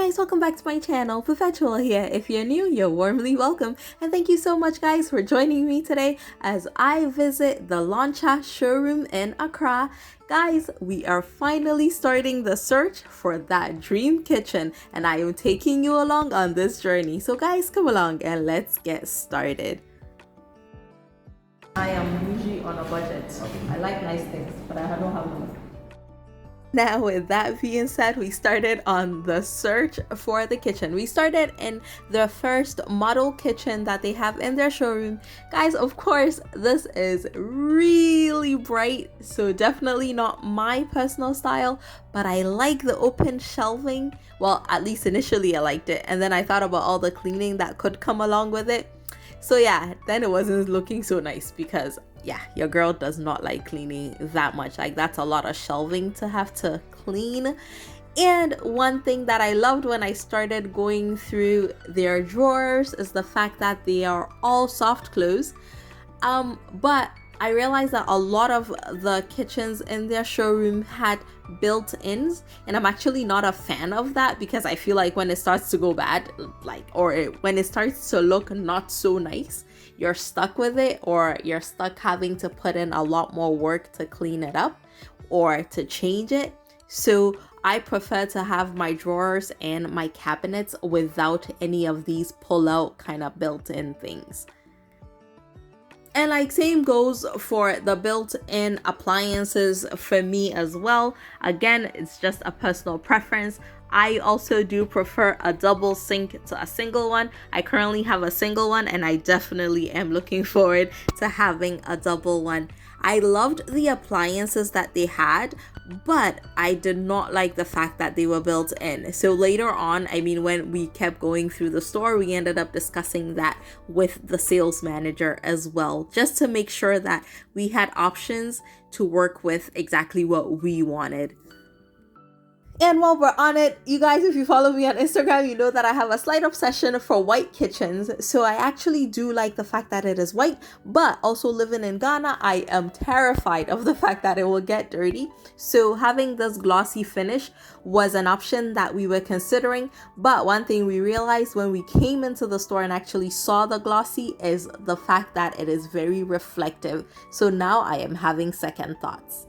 guys, welcome back to my channel. Perpetual here. If you're new, you're warmly welcome, and thank you so much guys for joining me today as I visit the Loncha showroom in Accra. Guys, we are finally starting the search for that dream kitchen, and I am taking you along on this journey. So guys, come along and let's get started. I am usually on a budget. I like nice things, but I don't have money. Now, with that being said, we started on the search for the kitchen. We started in the first model kitchen that they have in their showroom. Guys, of course, this is really bright, so definitely not my personal style, but I like the open shelving. Well, at least initially I liked it, and then I thought about all the cleaning that could come along with it. So yeah, then it wasn't looking so nice because yeah, your girl does not like cleaning that much. Like, that's a lot of shelving to have to clean. And one thing that I loved when I started going through their drawers is the fact that they are all soft close. But I realized that a lot of the kitchens in their showroom had built-ins, and I'm actually not a fan of that because I feel like when it starts to go bad, when it starts to look not so nice, you're stuck with it, or you're stuck having to put in a lot more work to clean it up or to change it. So I prefer to have my drawers and my cabinets without any of these pull-out kind of built-in things. And like, same goes for the built-in appliances for me as well. Again, it's just a personal preference. I also do prefer a double sink to a single one. I currently have a single one, and I definitely am looking forward to having a double one. I loved the appliances that they had, but I did not like the fact that they were built in. So later on, I mean, when we kept going through the store, we ended up discussing that with the sales manager as well, just to make sure that we had options to work with exactly what we wanted. And while we're on it, you guys, if you follow me on Instagram, you know that I have a slight obsession for white kitchens. So I actually do like the fact that it is white, but also living in Ghana, I am terrified of the fact that it will get dirty. So having this glossy finish was an option that we were considering. But one thing we realized when we came into the store and actually saw the glossy is the fact that it is very reflective. So now I am having second thoughts.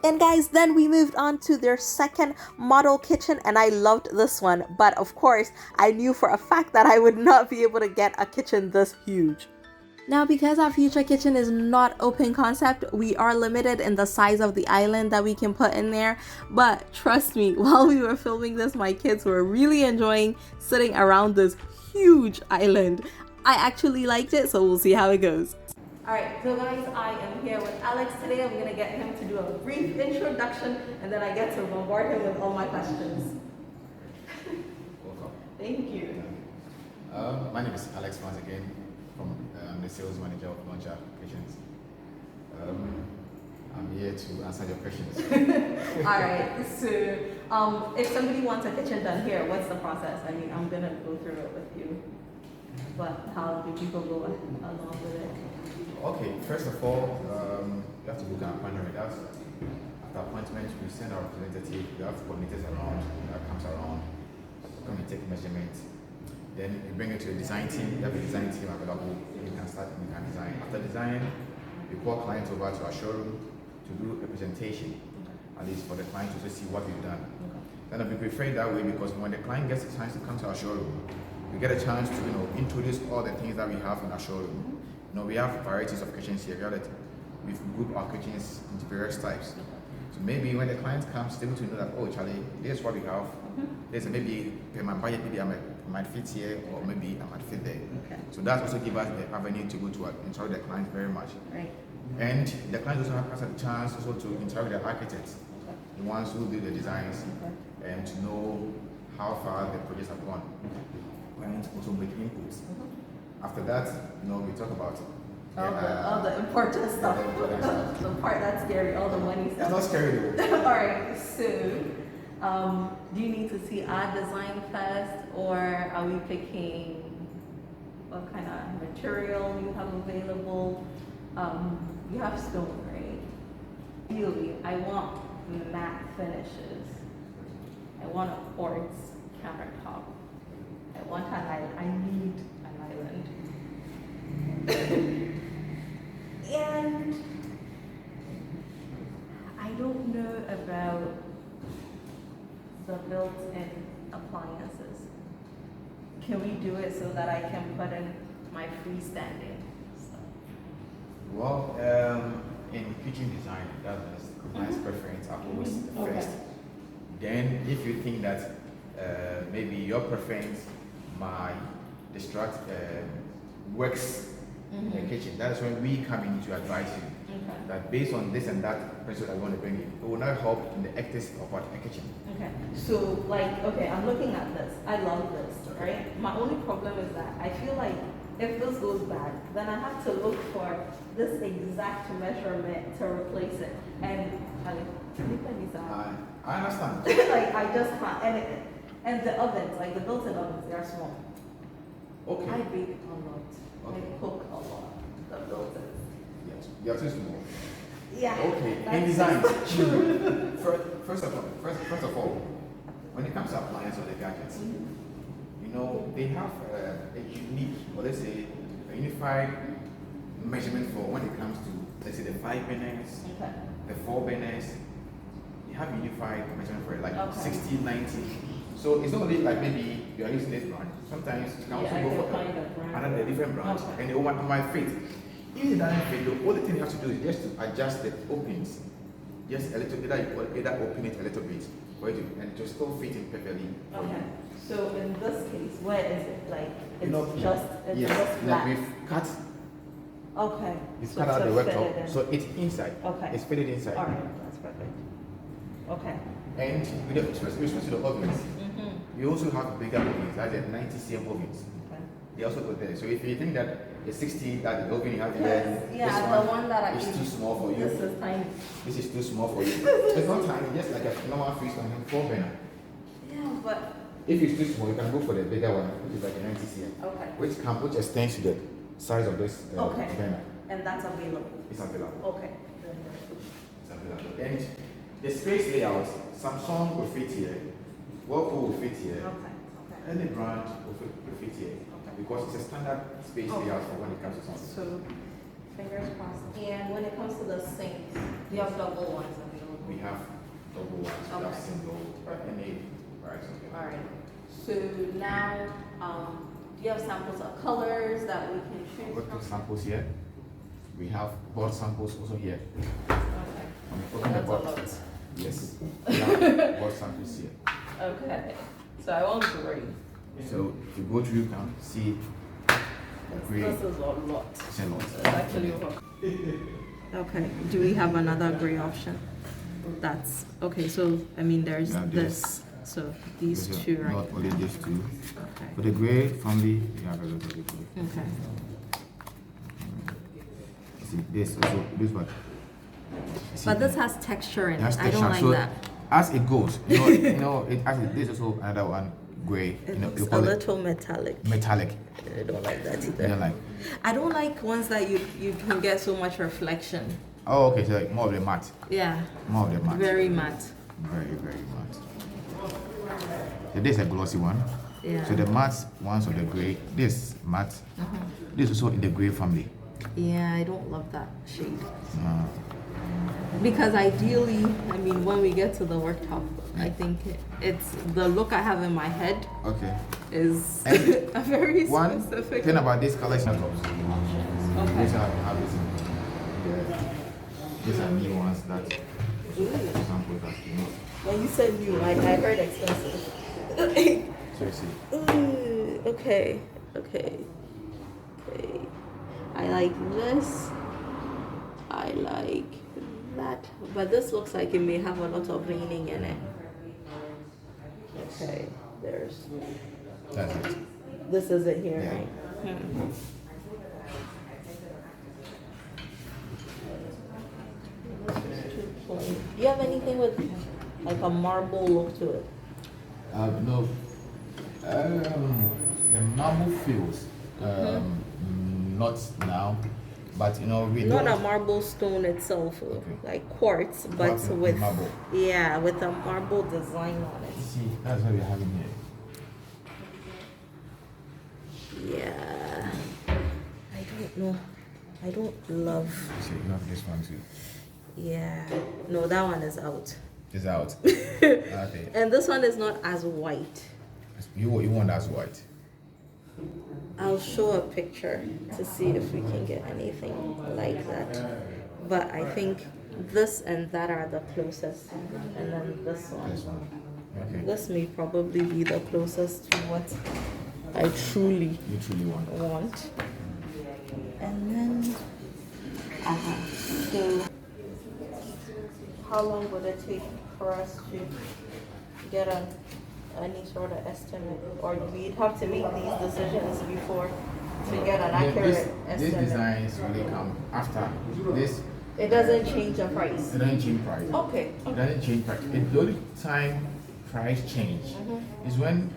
And guys, then we moved on to their second model kitchen, and I loved this one. But of course, I knew for a fact that I would not be able to get a kitchen this huge. Now, because our future kitchen is not open concept, we are limited in the size of the island that we can put in there. But trust me, while we were filming this, my kids were really enjoying sitting around this huge island. I actually liked it, so we'll see how it goes. Alright, so guys, I am here with Alex today. I'm going to get him to do a brief introduction, and then I get to bombard him with all my questions. Welcome. Thank you. My name is Alex once again, from the sales manager of Loncha Kitchens. I'm here to answer your questions. Alright, so if somebody wants a kitchen done here, what's the process? I mean, I'm going to go through it with you, but how do people go along with it? Okay, first of all, you have to book an appointment with us. After appointment, we send our representative. We have coordinators around that comes around, come and take measurements. Then we bring it to the design team. We have a design team available. You can start, you can design. After design, we call clients over to our showroom to do a presentation, at least for the client to see what we've done. Then we prefer it that way because when the client gets a chance to come to our showroom, we get a chance to introduce all the things that we have in our showroom. We have varieties of kitchens here. We've grouped our kitchens into various types. So maybe when the client comes, they're able to know that, oh, Charlie, this is what we have. There's maybe my budget, maybe I might fit here, or maybe I might fit there. Okay. So that also gives us the avenue to go to interview the client very much. Right. And the client also has a chance also to interview the architects, the ones who do the designs, and to know how far the projects have gone. Clients also make inputs. After that, we talk about all the important stuff. The part that's scary, all the money stuff. It's not scary though. Alright, so do you need to see our design first, or are we picking what kind of material you have available? You have stone, right? Really, I want matte finishes. I want a quartz countertop. I want an island. I need an island. And I don't know about the built-in appliances. Can we do it so that I can put in my freestanding stuff? Well, in kitchen design, that's my preference. I've always the first. Then, if you think that maybe your preference might distract works in the kitchen, that's when we come in to advise you that based on this and that principle I want to bring in, it will not help in the ethics of our kitchen. Okay. So, like, okay, I'm looking at this. I love this, right? My only problem is that I feel like if this goes bad, then I have to look for this exact measurement to replace it. And I understand. like, I just can't. And the ovens, like the built-in ovens, they are small. Okay. I bake a lot. I cook a lot. The built-ins. Yes, they are too small. Yeah. Okay. In design, first of all, when it comes to appliances or the gadgets, you know, they have a unique, or let's say, a unified measurement for when it comes to, let's say, the 5 burners, the 4 burners. They have a unified measurement for it, like 60, 90. So it's not only like maybe you are using this brand. Sometimes you can also go for another different brand, and the one might fit. If it doesn't fit, the only thing you have to do is just to adjust the openings, just a little bit. Either open it a little bit for it, and it will still fit in perfectly. Okay. So in this case, where is it? Like it's just flat. We've cut. Okay. It's cut out the worktop, so it's inside. Okay. It's fitted inside. All right, that's perfect. Okay. And with respect to the ovens, we also have bigger ovens, like the 90 cm ovens. Okay. They also go there. So if you think that the 60 that the oven you have Yes, there, yeah, this the one that I is too small for you. This is tiny. This is too small for you. It's not tiny, just like a normal freestanding 4 burner. Yeah, but If it's too small, you can go for the bigger one, which is like a 90 cm. okay. Which extends to the size of this burner. And that's available. It's available. Okay. It's available. And the space layout, Samsung will fit here, Whirlpool will fit here, Okay. any brand will fit here. Because it's a standard space layout for when it comes to something. So, fingers crossed. And when it comes to the sink, do you have double ones available? We have double ones, we have single, any price. All right. So now, do you have samples of colors that we can choose We've got from? samples here. We have board samples also here. Okay. That's a lot. Yes. We have board samples here. Okay. So I want gray. So if you go through, you can see gray. This is a lot. It's a lot. It's actually a lot. Okay. Do we have another gray option? That's okay. So I mean, there's this. So these two, right? Not only these two. Okay. For the gray family, we have a lot of it. Okay. See this also, this one. But this has texture in it. I don't like so that. As it goes, this is also another one, gray. It's a little metallic. Metallic. I don't like that either. You don't like? I don't like ones that you can get so much reflection. Oh, okay. So like more of the matte. Yeah. More of the matte. Very matte. Very, very matte. So this is a glossy one. Yeah. So the matte ones of the gray. This matte. This is also in the gray family. Yeah, I don't love that shade. Because ideally, I mean, when we get to the worktop, I think it's the look I have in my head. Okay. Is a very one specific thing about this color is not tops. Okay. These are these are new ones that example that you know. When you said new, I heard expensive. So you see. Okay. I like this. I like that. But this looks like it may have a lot of veining in it. Okay, there's. That's it. This is it here, Yeah. right? Do you have anything with like a marble look to it? No. The marble feels not now, but you know we Not don't. a marble stone itself, like quartz, but Quartz with marble. with a marble design on it. See, that's what we're having here. No, I don't love. So you have this one too. Yeah, no, that one is out. It's out. Okay. And this one is not as white. You want as white. I'll show a picture to see if we can get anything like that. But I think this and that are the closest. And then this one. This one. Okay. This may probably be the closest to what I truly want. And then, so how long would it take for us to get any sort of estimate, or we'd have to make these decisions before to get an accurate estimate? These designs really come after this. It doesn't change the price. It doesn't change price. Okay. It doesn't change price. The only time price change is when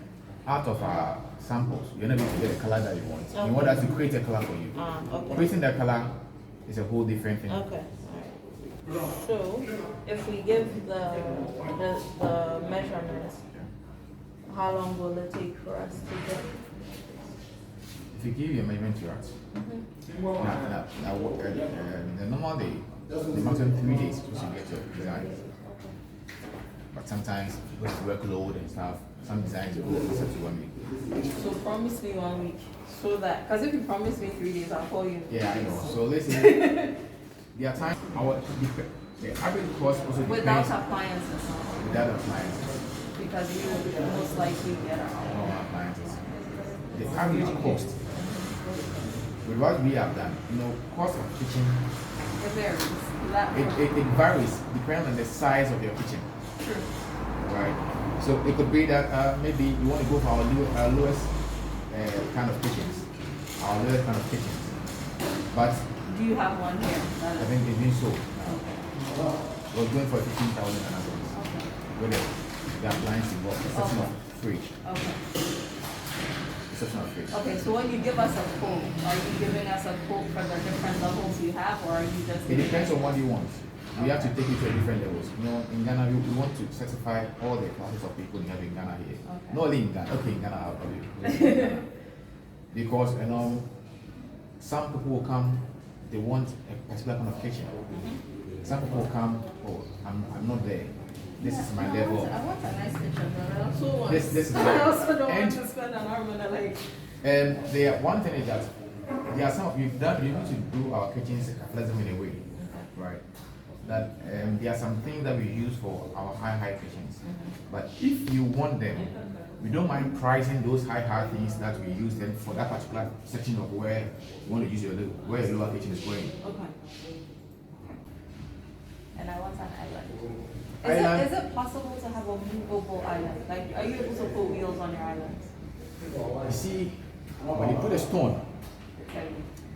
out of our samples you're not able to get the color that you want. Okay. You want us to create a color for you. Okay. Creating the color is a whole different thing. Okay. Alright. So if we give the measurements, how long will it take for us to get? If you give your measurement to us, the normal day, the maximum 3 days to get your design. But sometimes with workload and stuff, some designs will go closer to 1 week. So promise me 1 week, so that, because if you promise me 3 days, I'll call you. Yeah, I know. So listen, there are times the average cost also depends. Without appliances. Without appliances. Because you will most likely get No appliances. The average cost, with what we have done, cost of kitchen, it varies. It varies depending on the size of your kitchen. True. Right. So it could be that maybe you want to go for our lowest kind of kitchens, But do you have one here? I think it's been sold. Okay. We're going for 15,000 and Okay. with the appliance involved, exception of fridge. Okay. Exception of fridge. Okay, so when you give us a quote, are you giving us a quote for the different levels you have, or are you just... It depends on what you want. We have to take it to different levels. In Ghana, we want to certify all the classes of people we have in Ghana here. Okay. Not only in Ghana, okay, in Ghana, because some people will come, they want a particular kind of kitchen. Some people will come, oh, I'm not there. This is my level. I want a nice kitchen, but I also want... This is I also don't want to spend an arm on a leg. One thing is that there are some we've need to do our kitchens flexible in a way, right? That there are some things that we use for our high kitchens. But if you want them, we don't mind pricing those high things that we use them for that particular section of where you want to use where your lower kitchen is going. Okay. And I want an island. Is it possible to have a movable island? Like, are you able to put wheels on your islands? You see, when you put a stone,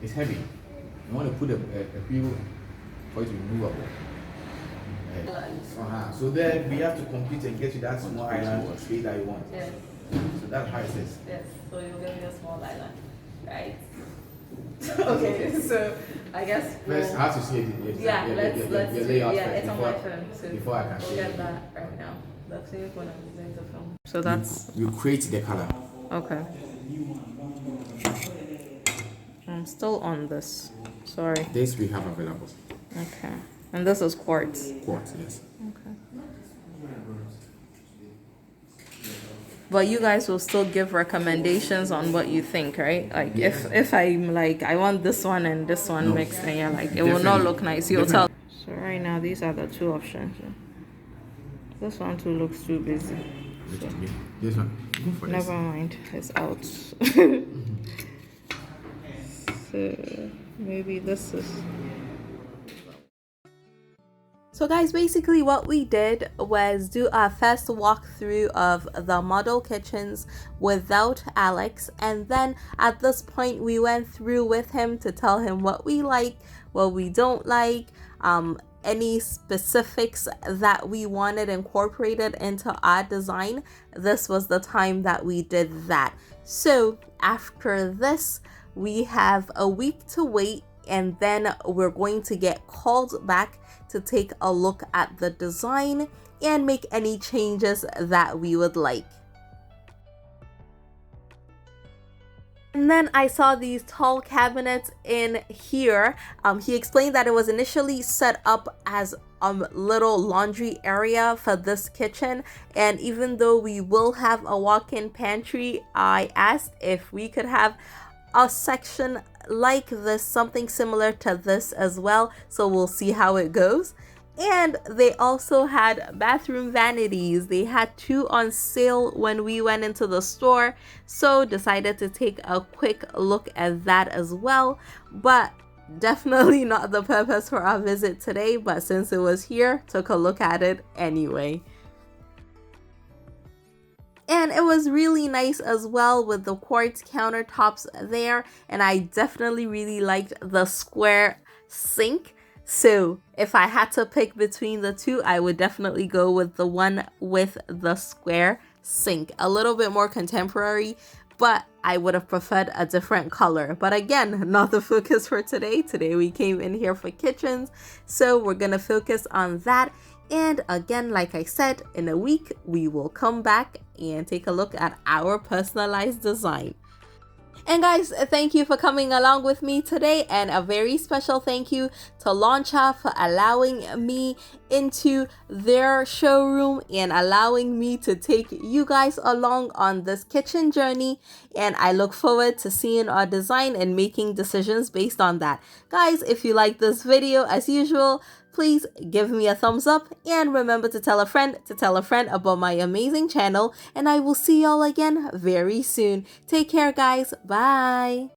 it's heavy. You want to put a wheel for it to be movable. So then we have to compete and get to that small island or space that you want. Yes. So that's how it is. Yes. So you'll give me a small island, right? Okay. So I guess First, I have to see it. Yeah, let's layout yeah, first it's on my phone. So before I can see get it. that right now. That's the one I'm using to film. So that's You create the color. okay. I'm still on this. Sorry. This we have available. Okay. And this is quartz. Quartz, yes. Okay. But you guys will still give recommendations on what you think, right? Like if I'm like I want this one and this one mixed, and you're like it will not look nice, you'll tell. So right now these are the two options. This one too looks too busy. So This one. Go for this. never mind, it's out. So maybe this is. So guys, basically what we did was do our first walkthrough of the model kitchens without Alex, and then at this point we went through with him to tell him what we like, what we don't like, any specifics that we wanted incorporated into our design. This was the time that we did that. So after this, we have a week to wait, and then we're going to get called back to take a look at the design and make any changes that we would like. And then I saw these tall cabinets in here. He explained that it was initially set up as a little laundry area for this kitchen. And even though we will have a walk-in pantry, I asked if we could have a section like this, something similar to this as well. So we'll see how it goes. And they also had bathroom vanities. They had 2 on sale when we went into the store, so decided to take a quick look at that as well. But definitely not the purpose for our visit today, but since it was here, took a look at it anyway. And it was really nice as well with the quartz countertops there, and I definitely really liked the square sink. So if I had to pick between the two, I would definitely go with the one with the square sink. A little bit more contemporary, but I would have preferred a different color. But again, not the focus for today. Today we came in here for kitchens, so we're gonna focus on that. And again, like I said, in a week, we will come back and take a look at our personalized design. And guys, thank you for coming along with me today, and a very special thank you to Loncha for allowing me into their showroom and allowing me to take you guys along on this kitchen journey. And I look forward to seeing our design and making decisions based on that. Guys, if you like this video, as usual, please give me a thumbs up and remember to tell a friend about my amazing channel, and I will see y'all again very soon. Take care, guys. Bye.